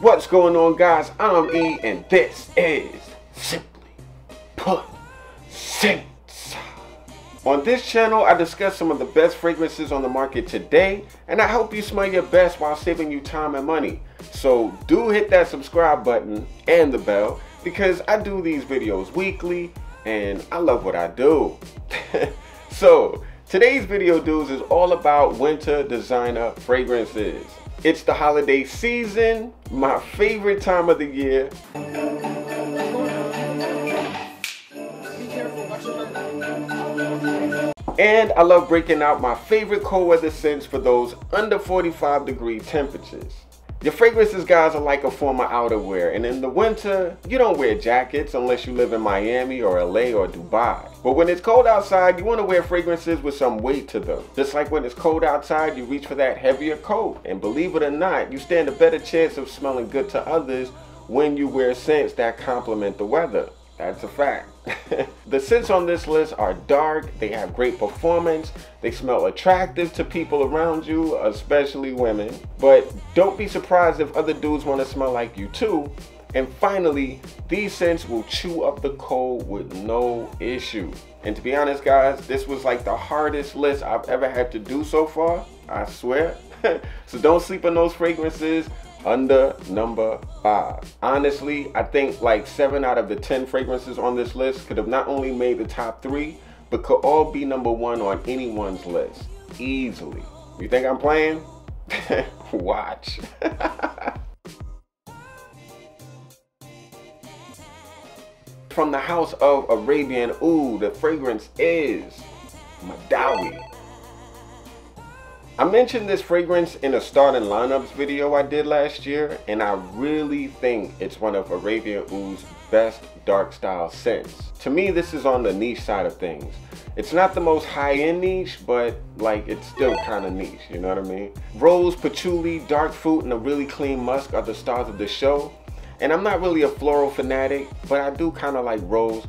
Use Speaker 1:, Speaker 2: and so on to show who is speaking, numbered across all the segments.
Speaker 1: What's going on, guys? I'm E, and this is Simply Put Scents. On this channel, I discuss some of the best fragrances on the market today, and I help you smell your best while saving you time and money. So do hit that subscribe button and the bell, because I do these videos weekly, and I love what I do. So today's video, dudes, is all about winter designer fragrances. It's the holiday season, my favorite time of the year. And I love breaking out my favorite cold weather scents for those under 45-degree temperatures. Your fragrances, guys, are like a form of outerwear, and in the winter, you don't wear jackets unless you live in Miami or LA or Dubai. But when it's cold outside, you want to wear fragrances with some weight to them. Just like when it's cold outside, you reach for that heavier coat. And believe it or not, you stand a better chance of smelling good to others when you wear scents that complement the weather. That's a fact. The scents on this list are dark, they have great performance, they smell attractive to people around you, especially women. But don't be surprised if other dudes want to smell like you too. And finally, these scents will chew up the cold with no issue. And to be honest, guys, this was like the hardest list I've ever had to do so far, I swear. So don't sleep on those fragrances under number 5. Honestly, I think like 7 out of the 10 fragrances on this list could have not only made the top 3, but could all be number 1 on anyone's list, easily. You think I'm playing? Watch. From the house of Arabian Oud, the fragrance is Madawi. I mentioned this fragrance in a starting lineups video I did last year, and I really think it's one of Arabian Oud's best dark style scents. To me, this is on the niche side of things. It's not the most high-end niche, but like it's still kind of niche, you know what I mean? Rose, patchouli, dark fruit, and a really clean musk are the stars of the show. And I'm not really a floral fanatic, but I do kind of like rose.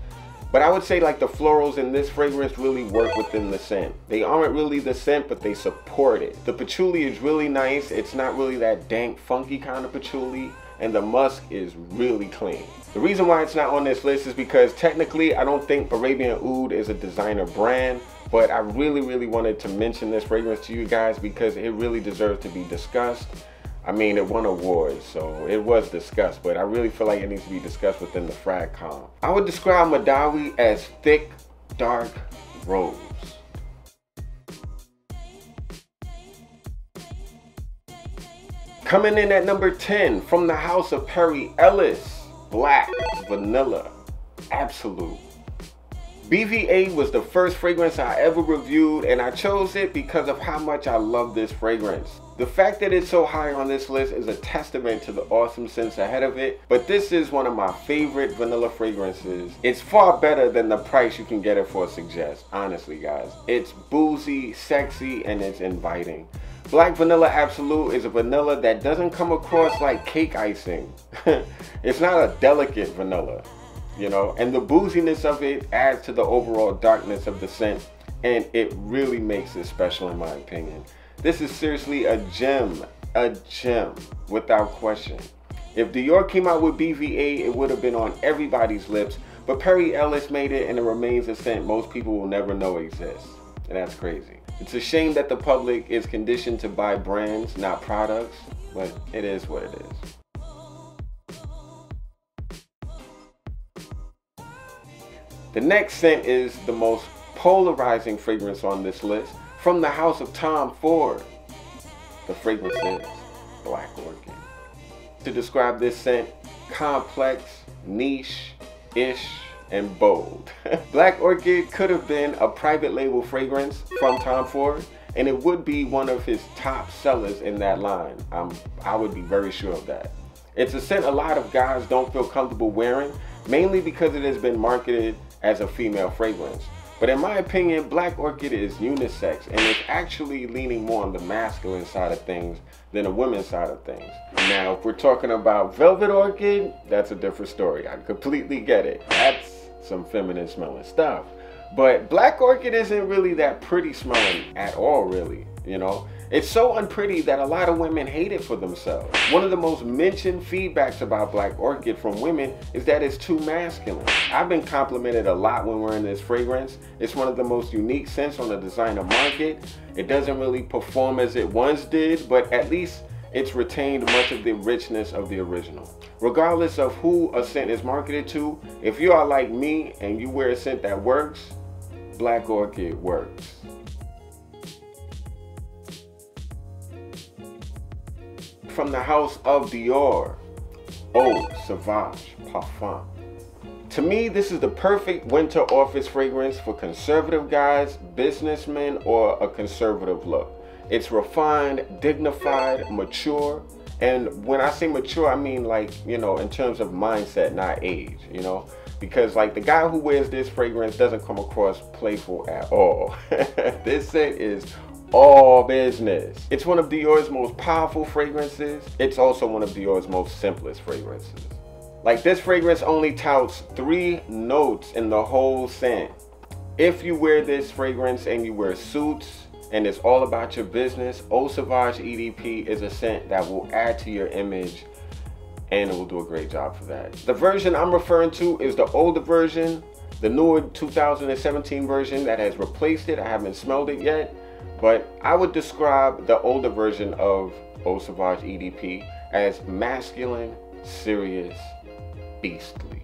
Speaker 1: But I would say like the florals in this fragrance really work within the scent. They aren't really the scent, but they support it. The patchouli is really nice. It's not really that dank, funky kind of patchouli. And the musk is really clean. The reason why it's not on this list is because technically I don't think Arabian Oud is a designer brand. But I really wanted to mention this fragrance to you guys because it really deserves to be discussed. I mean, it won awards, so it was discussed, but I really feel like it needs to be discussed within the frag column. I would describe Madawi as thick, dark rose. Coming in at number 10, from the house of Ellis, Black Vanilla Absolute. BVA was the first fragrance I ever reviewed, and I chose it because of how much I love this fragrance. The fact that it's so high on this list is a testament to the awesome scents ahead of it, but this is one of my favorite vanilla fragrances. It's far better than the price you can get it for suggests, honestly guys. It's boozy, sexy, and it's inviting. Black Vanilla Absolute is a vanilla that doesn't come across like cake icing. It's not a delicate vanilla, you know, and the booziness of it adds to the overall darkness of the scent, and it really makes it special in my opinion. This is seriously a gem without question. If Dior came out with BVA, it would have been on everybody's lips, but Ellis made it, and it remains a scent most people will never know exists, and that's crazy. It's a shame that the public is conditioned to buy brands, not products, but it is what it is. The next scent is the most polarizing fragrance on this list, from the house of Tom Ford. The fragrance is Black Orchid. To describe this scent, complex, niche-ish, and bold. Black Orchid could have been a private label fragrance from Tom Ford, and it would be one of his top sellers in that line. I would be very sure of that. It's a scent a lot of guys don't feel comfortable wearing, mainly because it has been marketed as a female fragrance. But in my opinion, Black Orchid is unisex, and it's actually leaning more on the masculine side of things than the women's side of things. Now, if we're talking about Velvet Orchid, that's a different story. I completely get it. That's some feminine smelling stuff. But Black Orchid isn't really that pretty smelling at all, really, you know? It's so unpretty that a lot of women hate it for themselves. One of the most mentioned feedbacks about Black Orchid from women is that it's too masculine. I've been complimented a lot when wearing this fragrance. It's one of the most unique scents on the designer market. It doesn't really perform as it once did, but at least it's retained much of the richness of the original. Regardless of who a scent is marketed to, if you are like me and you wear a scent that works, Black Orchid works. From the house of Dior, Eau Sauvage Parfum. To me, this is the perfect winter office fragrance for conservative guys, businessmen, or a conservative look. It's refined, dignified, mature. And when I say mature, I mean like, you know, in terms of mindset, not age, you know? Because like the guy who wears this fragrance doesn't come across playful at all. This scent is all business. It's one of Dior's most powerful fragrances. It's also one of Dior's most simplest fragrances. Like this fragrance only touts 3 notes in the whole scent. If you wear this fragrance and you wear suits and it's all about your business, Eau Sauvage EDP is a scent that will add to your image and it will do a great job for that. The version I'm referring to is the older version, the newer 2017 version that has replaced it. I haven't smelled it yet, but I would describe the older version of Eau Sauvage EDP as masculine, serious, beastly.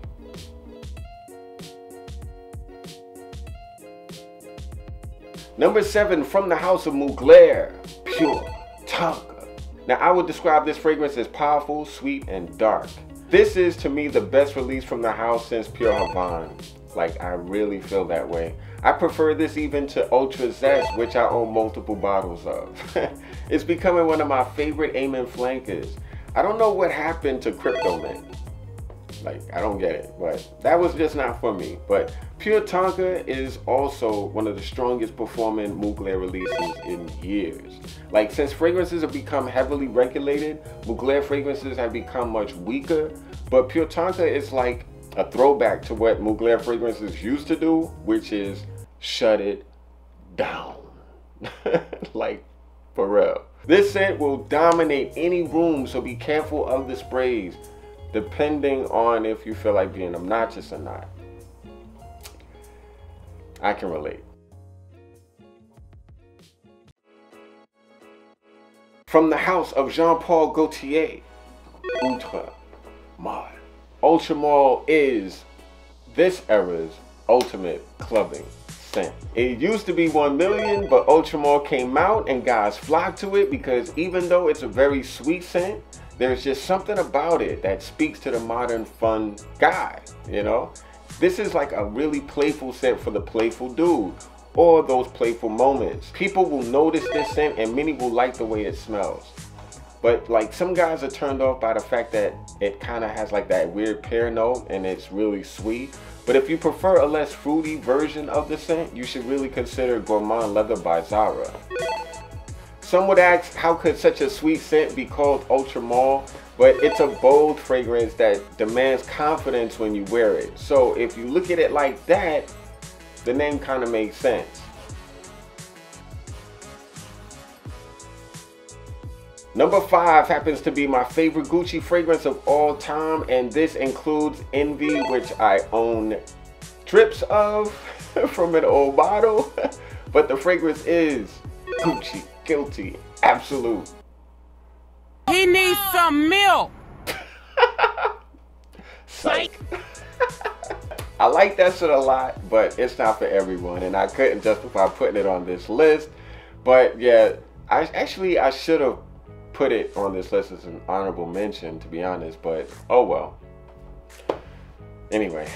Speaker 1: Number 7, from the house of Mugler, Pure Tonka. Now I would describe this fragrance as powerful, sweet, and dark. This is to me the best release from the house since Pure Havane. Like, I really feel that way. I prefer this even to Ultra Zest, which I own multiple bottles of. It's becoming one of my favorite Amen flankers. I don't know what happened to Crypto Mint. Like, I don't get it, but that was just not for me. But Pure Tonka is also one of the strongest performing Mugler releases in years. Like, since fragrances have become heavily regulated, Mugler fragrances have become much weaker, but Pure Tonka is like a throwback to what Mugler fragrances used to do, which is shut it down. Like, for real. This scent will dominate any room, so be careful of the sprays, depending on if you feel like being obnoxious or not. I can relate. From the house of Jean-Paul Gaultier, Ultramalle. Ultramalle is this era's ultimate clubbing scent. It used to be 1 million, but Ultramalle came out and guys flocked to it because even though it's a very sweet scent, there's just something about it that speaks to the modern fun guy, you know? This is like a really playful scent for the playful dude, or those playful moments. People will notice this scent and many will like the way it smells. But like some guys are turned off by the fact that it kind of has like that weird pear note and it's really sweet. But if you prefer a less fruity version of the scent, you should really consider Gourmand Leather by Zara. Some would ask, how could such a sweet scent be called Ultramalle? But it's a bold fragrance that demands confidence when you wear it. So if you look at it like that, the name kind of makes sense. Number 5 happens to be my favorite Gucci fragrance of all time, and this includes Envy, which I own drips of from an old bottle. But the fragrance is Gucci Guilty Absolute.
Speaker 2: He needs some milk.
Speaker 1: Psych. I like that shit a lot, but it's not for everyone, and I couldn't justify putting it on this list. But yeah, I should have put it on this list as an honorable mention, to be honest, but oh well. Anyway,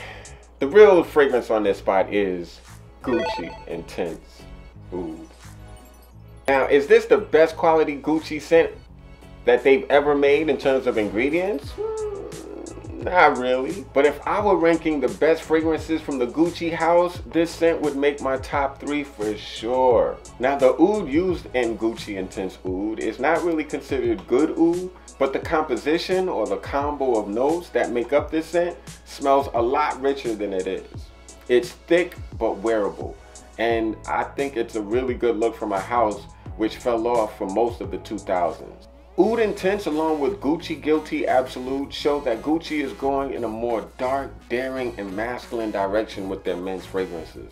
Speaker 1: the real fragrance on this spot is Gucci Intense Oud. Now, is this the best quality Gucci scent that they've ever made in terms of ingredients? Not really. But if I were ranking the best fragrances from the Gucci house, this scent would make my top 3 for sure. Now, the oud used in Gucci Intense Oud is not really considered good oud, but the composition or the combo of notes that make up this scent smells a lot richer than it is. It's thick but wearable, and I think it's a really good look from a house which fell off for most of the 2000s. Oud Intense along with Gucci Guilty Absolute show that Gucci is going in a more dark, daring, and masculine direction with their men's fragrances.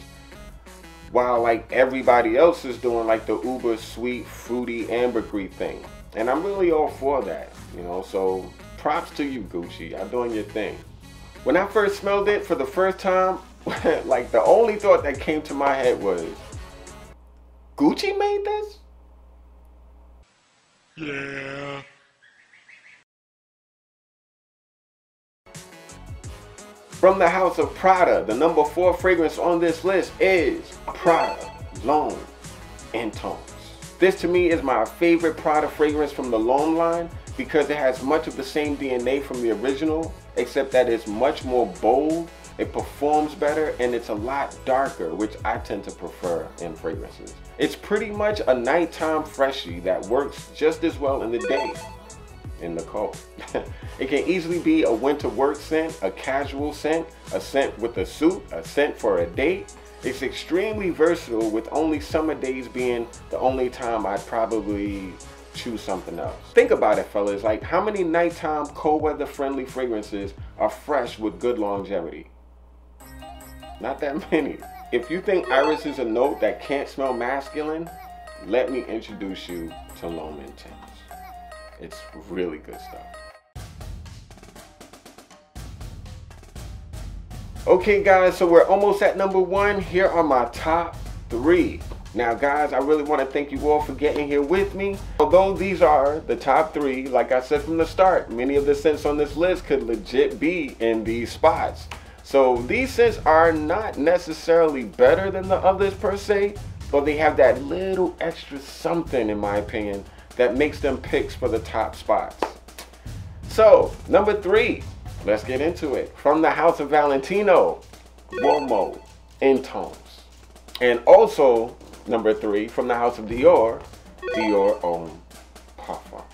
Speaker 1: While like everybody else is doing like the uber sweet, fruity, ambergris thing. And I'm really all for that, you know, so props to you, Gucci. You're doing your thing. When I first smelled it for the first time, like the only thought that came to my head was, Gucci made this?
Speaker 2: Yeah.
Speaker 1: From the house of Prada, the number 4 fragrance on this list is Prada L'Homme in Temps. This to me is my favorite Prada fragrance from the L'Homme line because it has much of the same DNA from the original, except that it's much more bold, it performs better, and it's a lot darker, which I tend to prefer in fragrances. It's pretty much a nighttime freshie that works just as well in the day, in the cold. It can easily be a winter work scent, a casual scent, a scent with a suit, a scent for a date. It's extremely versatile, with only summer days being the only time I'd probably choose something else. Think about it, fellas, like how many nighttime cold weather friendly fragrances are fresh with good longevity? Not that many. If you think Iris is a note that can't smell masculine, let me introduce you to L'Homme Intense. It's really good stuff. Okay guys, so we're almost at number 1. Here are my top 3. Now guys, I really want to thank you all for getting here with me. Although these are the top 3, like I said from the start, many of the scents on this list could legit be in these spots. So these scents are not necessarily better than the others per se, but they have that little extra something, in my opinion, that makes them picks for the top spots. So number 3, let's get into it. From the house of Valentino, Uomo in Temps. And also number 3, from the house of Dior, Dior Homme Parfum.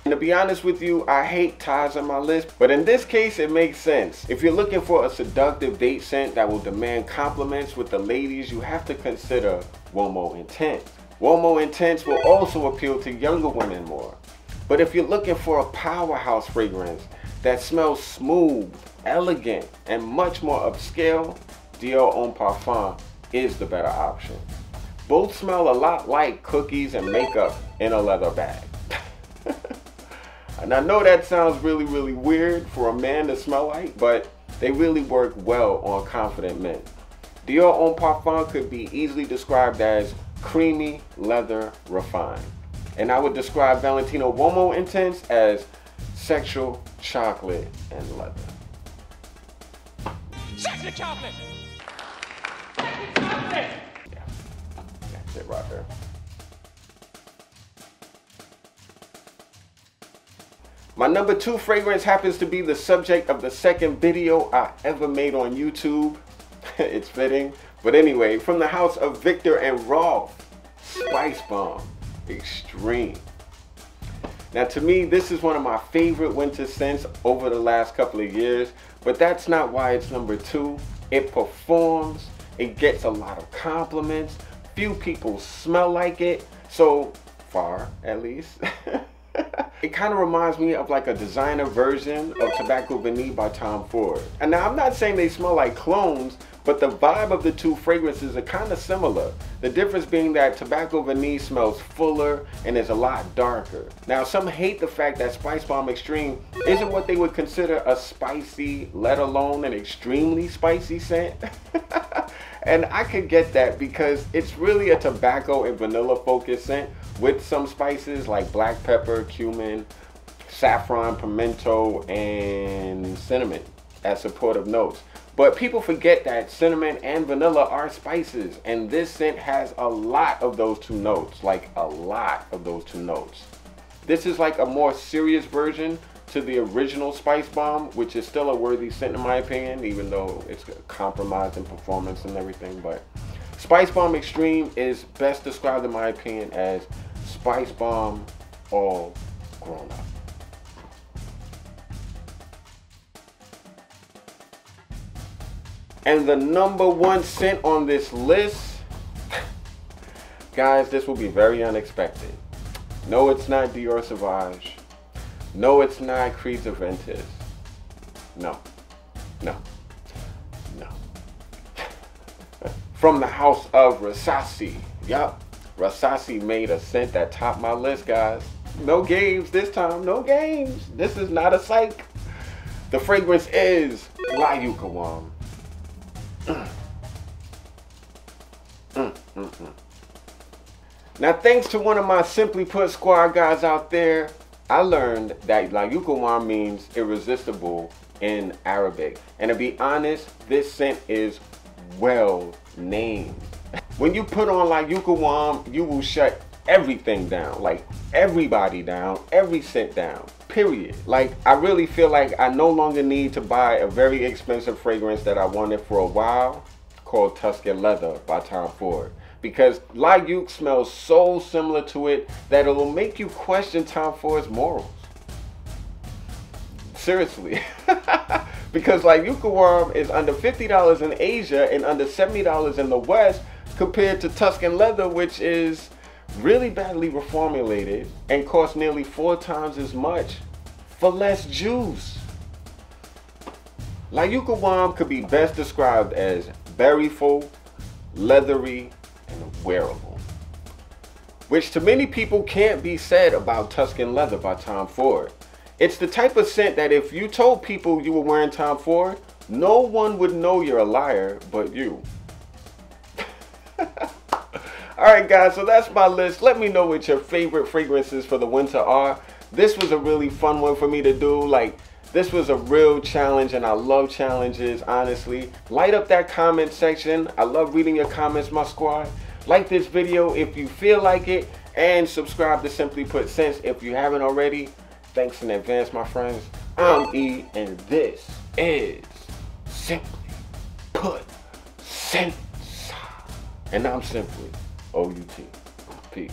Speaker 1: And to be honest with you, I hate ties on my list, but in this case it makes sense. If you're looking for a seductive date scent that will demand compliments with the ladies, you have to consider Uomo Intense. Uomo Intense will also appeal to younger women more. But if you're looking for a powerhouse fragrance that smells smooth, elegant, and much more upscale, Dior Homme Parfum is the better option. Both smell a lot like cookies and makeup in a leather bag. And I know that sounds really weird for a man to smell like, but they really work well on confident men. Dior Homme Parfum could be easily described as creamy, leather, refined. And I would describe Valentino Uomo Intense as sexual, chocolate, and leather.
Speaker 2: Sexy chocolate!
Speaker 1: Yeah, that's it right there. My number 2 fragrance happens to be the subject of the second video I ever made on YouTube. It's fitting. But anyway, from the house of Viktor and Rolf, Spicebomb Extreme. Now to me, this is one of my favorite winter scents over the last couple of years, but that's not why it's number 2. It performs, it gets a lot of compliments, few people smell like it, so far at least. It kind of reminds me of like a designer version of Tobacco Vanille by Tom Ford. And now I'm not saying they smell like clones, but the vibe of the 2 fragrances are kind of similar. The difference being that Tobacco Vanille smells fuller and is a lot darker. Now some hate the fact that Spicebomb Extreme isn't what they would consider a spicy, let alone an extremely spicy scent. And I could get that because it's really a tobacco and vanilla focused scent with some spices like black pepper, cumin, saffron, pimento, and cinnamon as supportive notes. But people forget that cinnamon and vanilla are spices, and this scent has a lot of those 2 notes, like a lot of those 2 notes. This is like a more serious version to the original Spicebomb, which is still a worthy scent in my opinion, even though it's compromised in performance and everything. But Spicebomb Extreme is best described in my opinion as Spicebomb all grown up. And the number 1 scent on this list, Guys, this will be very unexpected. No, it's not Dior Sauvage. No, it's not Creed's Aventus. No. No. No. From the house of Rasasi. Yup. Rasasi made a scent that topped my list, guys. No games this time. No games. This is not a psych. The fragrance is Yuqawam. Now, thanks to one of my Simply Put squad guys out there, I learned that Yuqawam means irresistible in Arabic. And to be honest, this scent is well named. When you put on Yuqawam, you will shut everything down, like everybody down, every scent down, period. Like, I really feel like I no longer need to buy a very expensive fragrance that I wanted for a while called Tuscan Leather by Tom Ford. Because Yuq smells so similar to it that it will make you question Tom Ford's morals. Seriously. Because Yuqawam is under $50 in Asia and under $70 in the West, compared to Tuscan Leather, which is really badly reformulated and costs nearly 4 times as much for less juice. Yuqawam could be best described as berryful, leathery, and wearable, which to many people can't be said about Tuscan Leather by Tom Ford. It's the type of scent that if you told people you were wearing Tom Ford, no one would know you're a liar but you. Alright guys, so that's my list. Let me know what your favorite fragrances for the winter are. This was a really fun one for me to do. This was a real challenge, and I love challenges, honestly. Light up that comment section. I love reading your comments, my squad. Like this video if you feel like it, and subscribe to Simply Put Scents if you haven't already. Thanks in advance, my friends. I'm E, and this is Simply Put Scents. And I'm simply OUT. Peace.